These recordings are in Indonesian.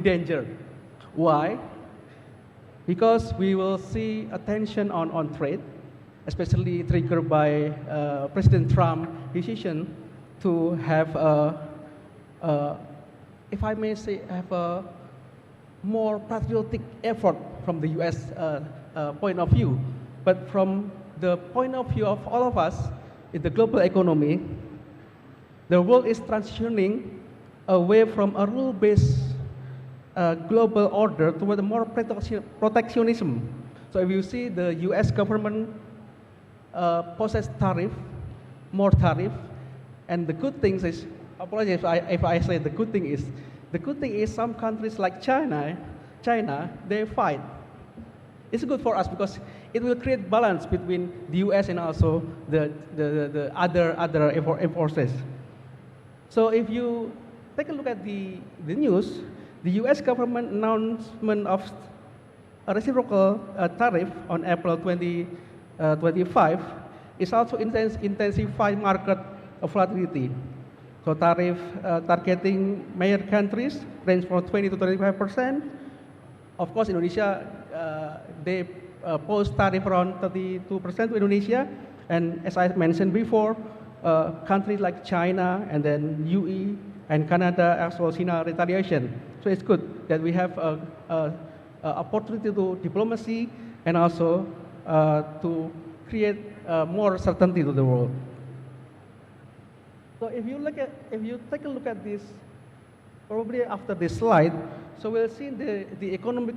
danger. Why? Because we will see a tension on trade, especially triggered by President Trump's decision to have if I may say, have a more patriotic effort from the U.S. Point of view. But from the point of view of all of us in the global economy, the world is transitioning away from a rule-based global order toward a more protectionism. So if you see the U.S. government possess more tariff, and the good thing is, apologize if I say the good thing is some countries like China, they fight. It's good for us because it will create balance between the U.S. and also the other forces. So if you take a look at the news, the U.S. government announcement of a reciprocal tariff on April 2025 is also intensify market volatility. So tariff targeting major countries range from 20 to 25%. Of course, Indonesia, they post tariff around 32% to Indonesia. And as I mentioned before, countries like China and then UE and Canada also seen a retaliation. So it's good that we have a opportunity to diplomacy and also to create more certainty to the world. So if you take a look at this, probably after this slide, so we'll see the economic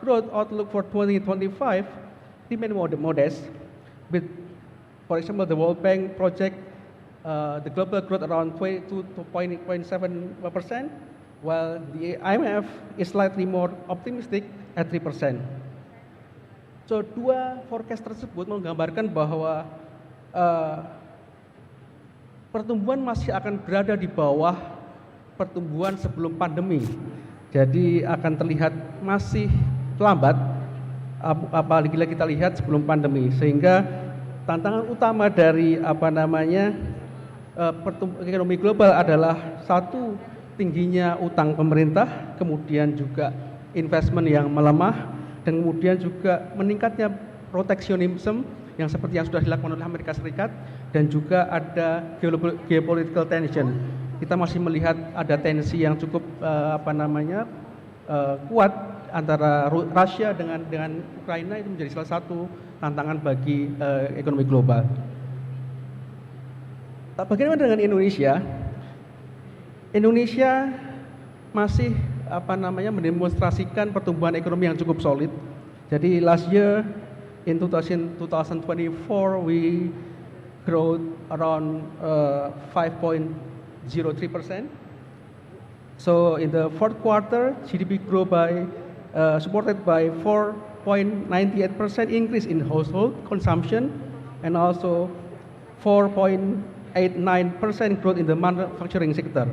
growth outlook for 2025 remain modest, with, for example, the World Bank project the global growth around 2.7%, while the IMF is slightly more optimistic at 3%. So dua forecast tersebut menggambarkan bahwa pertumbuhan masih akan berada di bawah pertumbuhan sebelum pandemi. Jadi akan terlihat masih lambat apalagi kita lihat sebelum pandemi, sehingga tantangan utama dari ekonomi global adalah satu, tingginya utang pemerintah, kemudian juga investment yang melemah, dan kemudian juga meningkatnya proteksionisme yang seperti yang sudah dilakukan oleh Amerika Serikat, dan juga ada geopolitical tension. Kita masih melihat ada tensi yang cukup kuat antara Rusia dengan Ukraina. Itu menjadi salah satu tantangan bagi ekonomi global. Bagaimana dengan Indonesia? Indonesia masih mendemonstrasikan pertumbuhan ekonomi yang cukup solid. Jadi last year in 2024 we grow around 5.03%. So in the fourth quarter, GDP grew by supported by 4.98% increase in household consumption and also 4.89% growth in the manufacturing sector.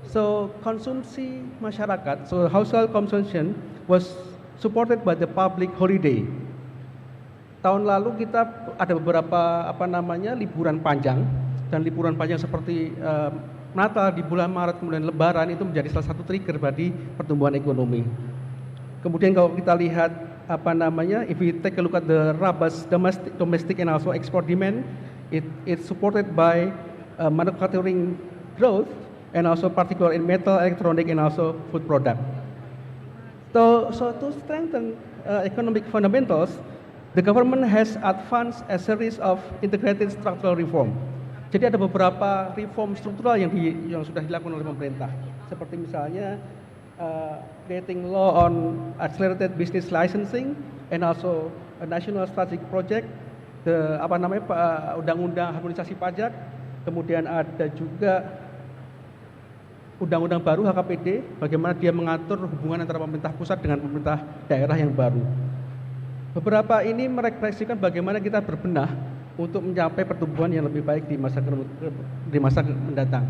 So konsumsi masyarakat, so household consumption was supported by the public holiday. Tahun lalu kita ada beberapa liburan panjang, dan liburan panjang seperti Natal di bulan Maret kemudian Lebaran itu menjadi salah satu trigger bagi pertumbuhan ekonomi. Kemudian kalau kita lihat if we take a look at the robust domestic and also export demand, it's supported by manufacturing growth and also particular in metal, electronic, and also food product. So to strengthen economic fundamentals, the government has advanced a series of integrated structural reform. Jadi ada beberapa reform struktural yang sudah dilakukan oleh pemerintah, seperti misalnya creating law on accelerated business licensing and also a national strategic project, undang-undang harmonisasi pajak, kemudian ada juga undang-undang baru HKPD, bagaimana dia mengatur hubungan antara pemerintah pusat dengan pemerintah daerah yang baru. Beberapa ini merefleksikan bagaimana kita berbenah untuk mencapai pertumbuhan yang lebih baik di masa mendatang.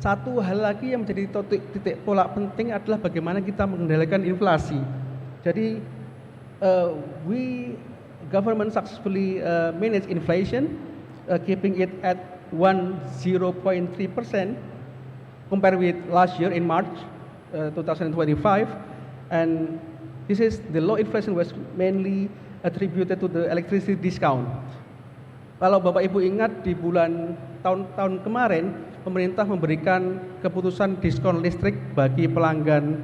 Satu hal lagi yang menjadi titik pola penting adalah bagaimana kita mengendalikan inflasi. Jadi government successfully manage inflation, keeping it at 10.3% compared with last year in March, 2025, and the low inflation was mainly attributed to the electricity discount. Kalau Bapak Ibu ingat di bulan tahun kemarin, pemerintah memberikan keputusan diskon listrik bagi pelanggan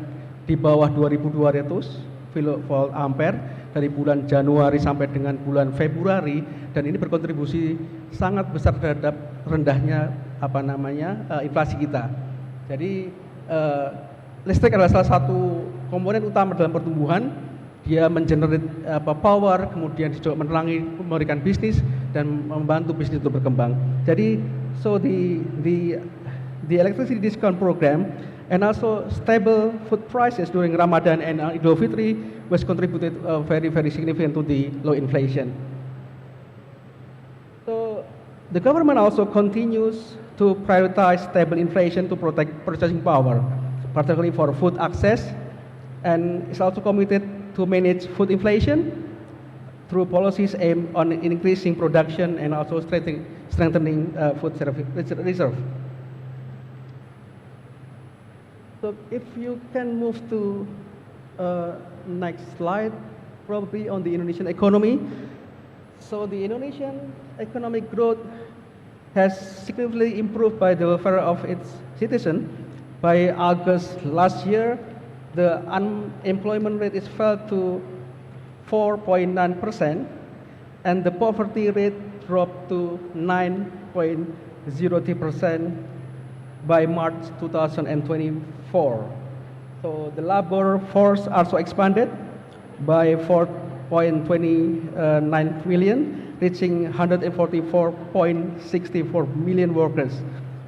di bawah 2.200 kilovolt ampere dari bulan Januari sampai dengan bulan Februari, dan ini berkontribusi sangat besar terhadap rendahnya inflasi kita. Jadi listrik adalah salah satu komponen utama dalam pertumbuhan. Dia mengenerate power, kemudian juga menerangi, memberikan bisnis dan membantu bisnis untuk berkembang. Jadi, so the electricity discount program and also stable food prices during Ramadan and Idul Fitri was contributed very significant to the low inflation. So the government also continues to prioritize stable inflation to protect purchasing power, particularly for food access, and is also committed to manage food inflation through policies aimed on increasing production and also strengthening food reserve. So if you can move to next slide, probably on the Indonesian economy. So the Indonesian economic growth has significantly improved by the welfare of its citizens. By August last year, the unemployment rate is fell to 4.9%, and the poverty rate dropped to 9.03% by March 2024. So the labor force also expanded by 4.29 million, reaching 144.64 million workers,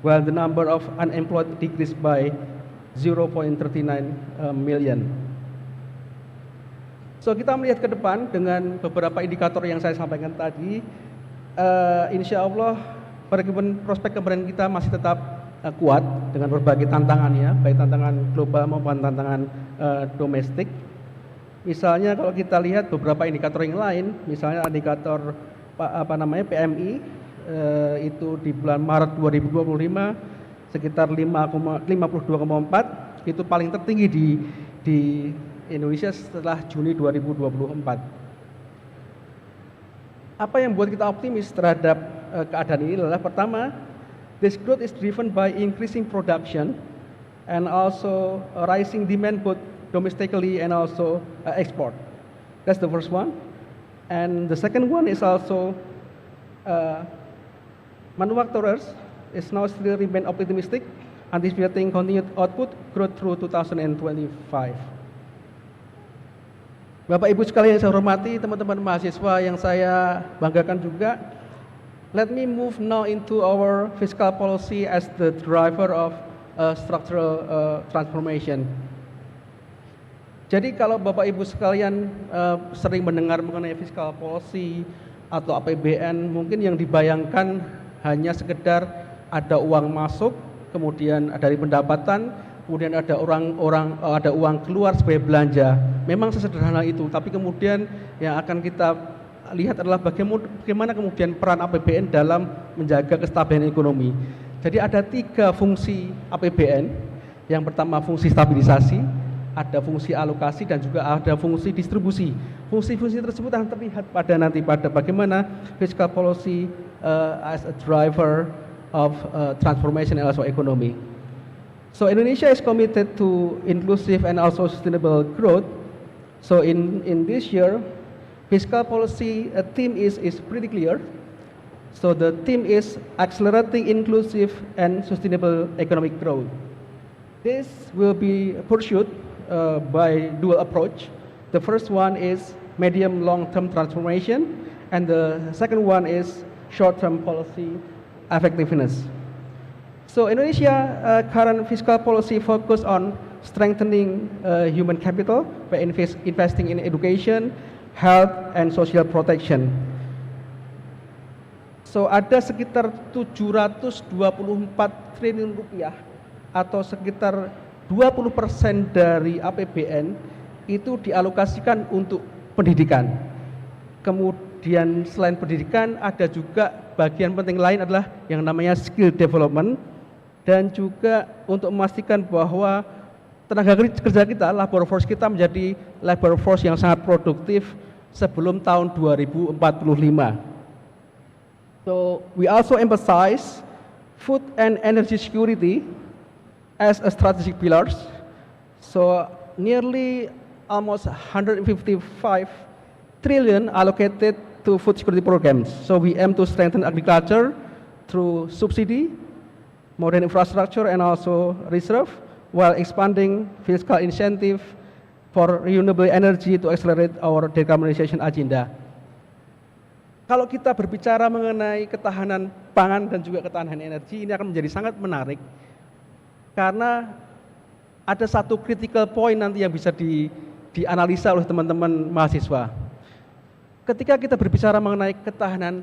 while the number of unemployed decreased by 0.39 million. So kita melihat ke depan dengan beberapa indikator yang saya sampaikan tadi, insya Allah prospek keberanian kita masih tetap kuat dengan berbagai tantangan ya, baik tantangan global maupun tantangan domestik. Misalnya kalau kita lihat beberapa indikator yang lain, misalnya indikator PMI itu di bulan Maret 2025 sekitar 52,4, itu paling tertinggi di Indonesia setelah Juni 2024. Apa yang membuat kita optimis terhadap keadaan ini adalah pertama, this growth is driven by increasing production and also rising demand both domestically and also export. That's the first one. And the second one is also manufacturers is now still remain optimistic, anticipating continued output growth through 2025. Bapak Ibu sekalian yang saya hormati, teman-teman mahasiswa yang saya banggakan juga, let me move now into our fiscal policy as the driver of structural transformation. Jadi kalau Bapak Ibu sekalian sering mendengar mengenai fiscal policy atau APBN, mungkin yang dibayangkan hanya sekedar ada uang masuk, kemudian dari pendapatan, kemudian ada ada uang keluar sebagai belanja. Memang sesederhana itu, tapi kemudian yang akan kita lihat adalah bagaimana kemudian peran APBN dalam menjaga kestabilan ekonomi. Jadi ada 3 fungsi APBN. Yang pertama fungsi stabilisasi, ada fungsi alokasi, dan juga ada fungsi distribusi. Fungsi-fungsi tersebut akan terlihat pada bagaimana fiscal policy as a driver of transformation and also economy. So Indonesia is committed to inclusive and also sustainable growth. So in this year, fiscal policy theme is pretty clear. So the theme is accelerating inclusive and sustainable economic growth. This will be pursued by dual approach. The first one is medium long-term transformation, and the second one is short-term policy effectiveness. So Indonesia current fiscal policy focus on strengthening human capital by investing in education, health, and social protection. So ada sekitar 724 triliun rupiah atau sekitar 20% dari APBN itu dialokasikan untuk pendidikan. Kemudian selain pendidikan ada juga bagian penting lain adalah yang namanya skill development, dan juga untuk memastikan bahwa tenaga kerja kita, labor force kita menjadi labor force yang sangat produktif sebelum tahun 2045. So we also emphasize food and energy security as a strategic pillars. So nearly almost 155 trillion allocated to food security programs. So we aim to strengthen agriculture through subsidy, modern infrastructure, and also reserve, while expanding fiscal incentive for renewable energy to accelerate our decarbonization agenda. Kalau kita berbicara mengenai ketahanan pangan dan juga ketahanan energi, ini akan menjadi sangat menarik karena ada satu critical point nanti yang bisa dianalisa oleh teman-teman mahasiswa. Ketika kita berbicara mengenai ketahanan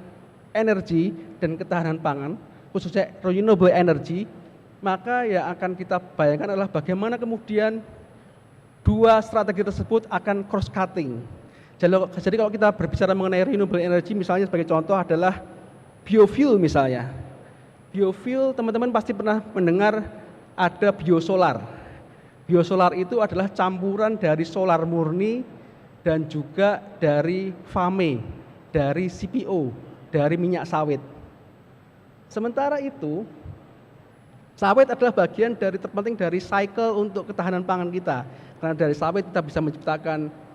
energi dan ketahanan pangan, khususnya renewable energy, maka yang akan kita bayangkan adalah bagaimana kemudian dua strategi tersebut akan cross cutting. Jadi kalau kita berbicara mengenai renewable energy, misalnya sebagai contoh adalah biofuel misalnya. Biofuel, teman-teman pasti pernah mendengar ada biosolar. Biosolar itu adalah campuran dari solar murni dan juga dari FAME, dari CPO, dari minyak sawit. Sementara itu, sawit adalah bagian dari terpenting dari cycle untuk ketahanan pangan kita. Karena dari sawit kita bisa menciptakan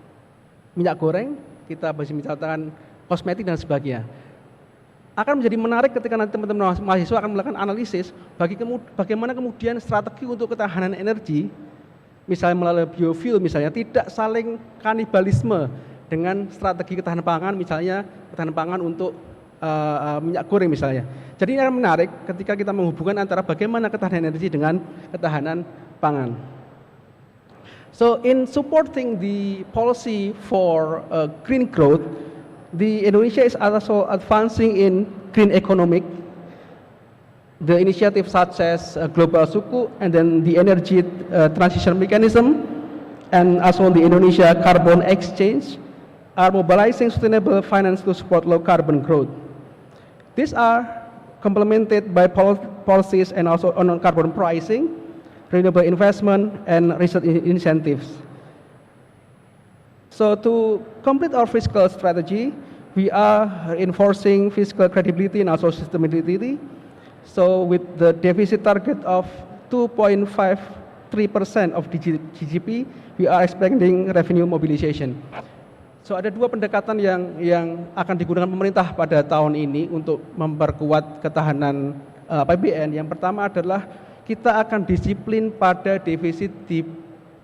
minyak goreng, kita bisa menciptakan kosmetik dan sebagainya. Akan menjadi menarik ketika nanti teman-teman mahasiswa akan melakukan analisis bagaimana kemudian strategi untuk ketahanan energi, misalnya melalui biofuel misalnya, tidak saling kanibalisme dengan strategi ketahanan pangan, misalnya ketahanan pangan untuk minyak goreng misalnya. Jadi ini akan menarik ketika kita menghubungkan antara bagaimana ketahanan energi dengan ketahanan pangan. So in supporting the policy for green growth, the Indonesia is also advancing in green economic. The initiative such as Global Suku and then the energy transition mechanism and also the Indonesia Carbon Exchange are mobilizing sustainable finance to support low carbon growth. These are complemented by policies and also on carbon pricing, renewable investment, and research incentives. So to complete our fiscal strategy, we are reinforcing fiscal credibility and also sustainability. So with the deficit target of 2.53% of GDP, we are expecting revenue mobilization. So ada dua pendekatan yang akan digunakan pemerintah pada tahun ini untuk memperkuat ketahanan APBN. Yang pertama adalah kita akan disiplin pada defisit di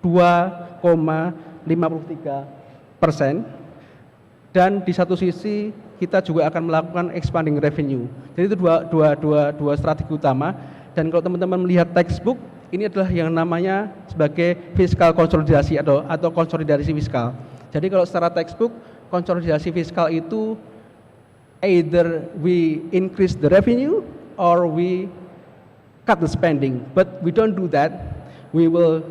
2,53%, dan di satu sisi kita juga akan melakukan expanding revenue. Jadi itu dua strategi utama. Dan kalau teman-teman melihat textbook, ini adalah yang namanya sebagai fiskal konsolidasi atau konsolidasi fiskal. Jadi kalau secara textbook, konsolidasi fiskal itu either we increase the revenue or we cut the spending, but we don't do that. We will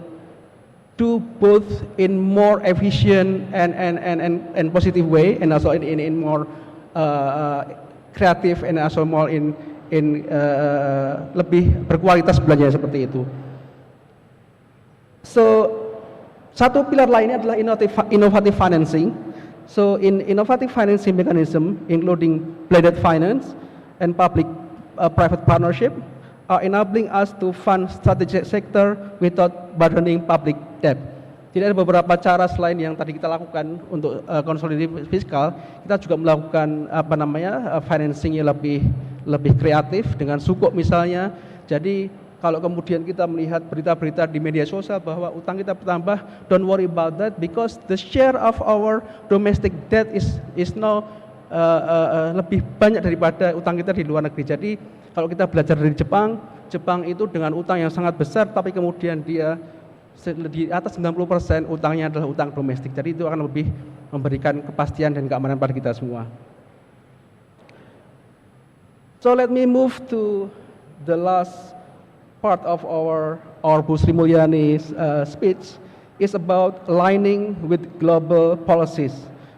do both in more efficient and positive way, and also in more kreatif, and also more in lebih berkualitas belanja seperti itu. So satu pilar lainnya adalah innovative financing. So in innovative financing mechanism, including blended finance and public-private partnership, are enabling us to fund strategic sector without burdening public debt. Jadi ada beberapa cara selain yang tadi kita lakukan untuk konsolidasi fiskal, kita juga melakukan financing yang lebih kreatif dengan sukuk misalnya. Jadi kalau kemudian kita melihat berita-berita di media sosial bahwa utang kita bertambah, don't worry about that because the share of our domestic debt is now lebih banyak daripada utang kita di luar negeri. Jadi kalau kita belajar dari Jepang itu dengan utang yang sangat besar, tapi kemudian dia di atas 90% utangnya adalah utang domestik. Jadi itu akan lebih memberikan kepastian dan keamanan pada kita semua. So let me move to the last part of our Bu Sri Mulyani's speech, is about aligning with global policies.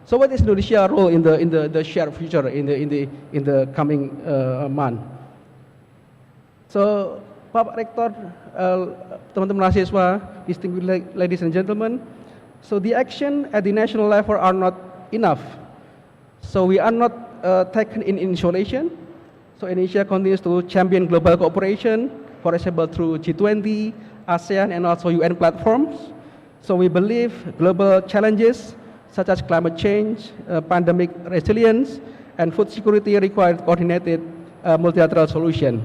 So what is Indonesia's role in the shared future in the coming month? So Pak Rektor, teman-teman mahasiswa, distinguished ladies and gentlemen, so the action at the national level are not enough. So we are not taken in isolation. So Indonesia continues to champion global cooperation, for example through G20, ASEAN, and also UN platforms. So we believe global challenges such as climate change, pandemic resilience, and food security require coordinated multilateral solution.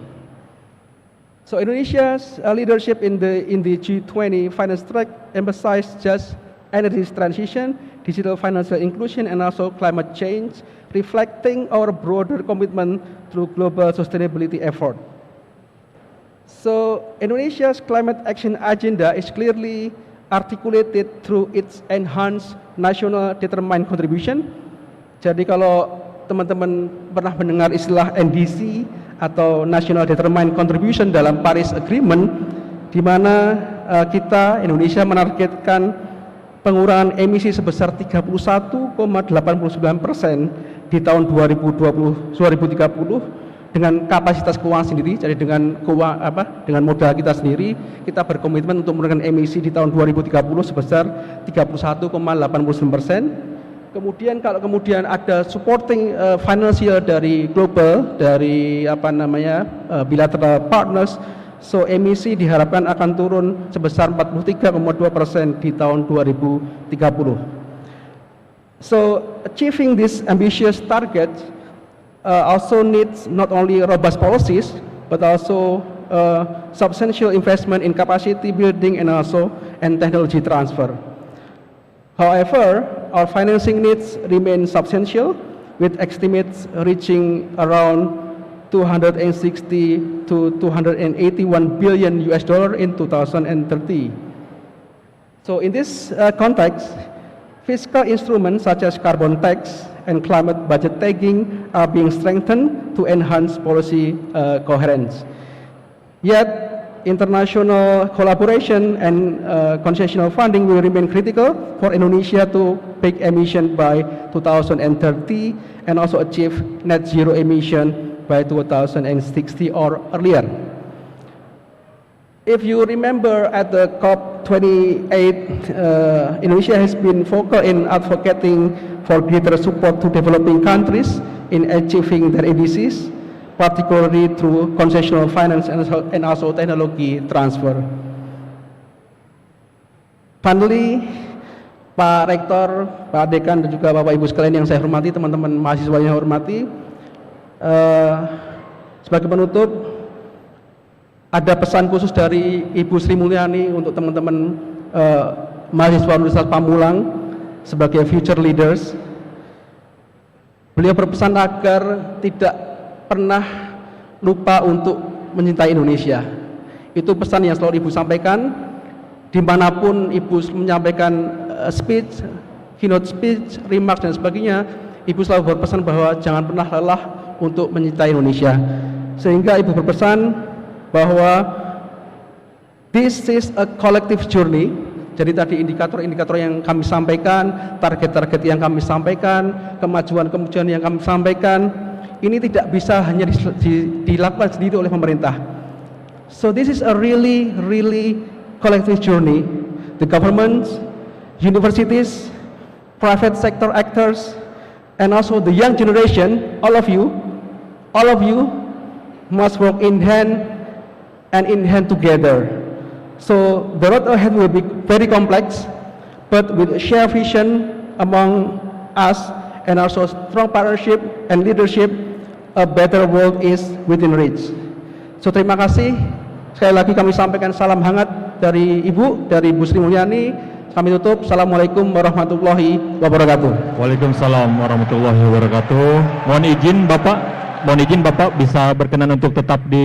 So Indonesia's leadership in the G20 finance track emphasized just energy transition, digital financial inclusion, and also climate change, reflecting our broader commitment through global sustainability effort. So Indonesia's climate action agenda is clearly articulated through its enhanced national determined contribution. Jadi kalau teman-teman pernah mendengar istilah NDC atau National Determined Contribution dalam Paris Agreement, di mana kita Indonesia menargetkan pengurangan emisi sebesar 31,89% di tahun 2030 dengan kapasitas keuangan sendiri. Jadi dengan modal kita sendiri, kita berkomitmen untuk menurunkan emisi di tahun 2030 sebesar 31,89%. Kemudian kalau kemudian ada supporting financial dari global, dari bilateral partners, so emisi diharapkan akan turun sebesar 43,2% di tahun 2030. So achieving this ambitious target also needs not only robust policies but also substantial investment in capacity building and technology transfer. However, our financing needs remain substantial, with estimates reaching around 260 to 281 billion US dollar in 2030. So in this context, fiscal instruments such as carbon tax and climate budget tagging are being strengthened to enhance policy coherence. Yet, international collaboration and concessional funding will remain critical for Indonesia to peak emission by 2030 and also achieve net zero emission by 2060 or earlier. If you remember at the COP28, Indonesia has been vocal in advocating for greater support to developing countries in achieving their NDCs, particularly through concessional finance and also technology transfer. Finally, Pak Rektor, Pak Dekan, dan juga Bapak Ibu sekalian yang saya hormati, teman-teman mahasiswa yang saya hormati, sebagai penutup, ada pesan khusus dari Ibu Sri Mulyani untuk teman-teman mahasiswa Universitas Pamulang sebagai future leaders. Beliau berpesan agar tidak pernah lupa untuk mencintai Indonesia. Itu pesan yang selalu Ibu sampaikan dimanapun Ibu menyampaikan speech, keynote speech, remarks dan sebagainya. Ibu selalu berpesan bahwa jangan pernah lelah untuk mencintai Indonesia. Sehingga Ibu berpesan bahwa this is a collective journey. Jadi tadi indikator-indikator yang kami sampaikan, target-target yang kami sampaikan, kemajuan-kemajuan yang kami sampaikan, ini tidak bisa hanya dilakukan sendiri oleh pemerintah. So this is a really collective journey. The governments, universities, private sector actors, and also the young generation, all of you must work in hand together. So the road ahead will be very complex, but with a shared vision among us and also strong partnership and leadership, a better world is within reach. So terima kasih. Sekali lagi kami sampaikan salam hangat dari Ibu Sri Mulyani. Kami tutup. Assalamualaikum warahmatullahi wabarakatuh. Waalaikumsalam warahmatullahi wabarakatuh. Mohon izin Bapak bisa berkenan untuk tetap di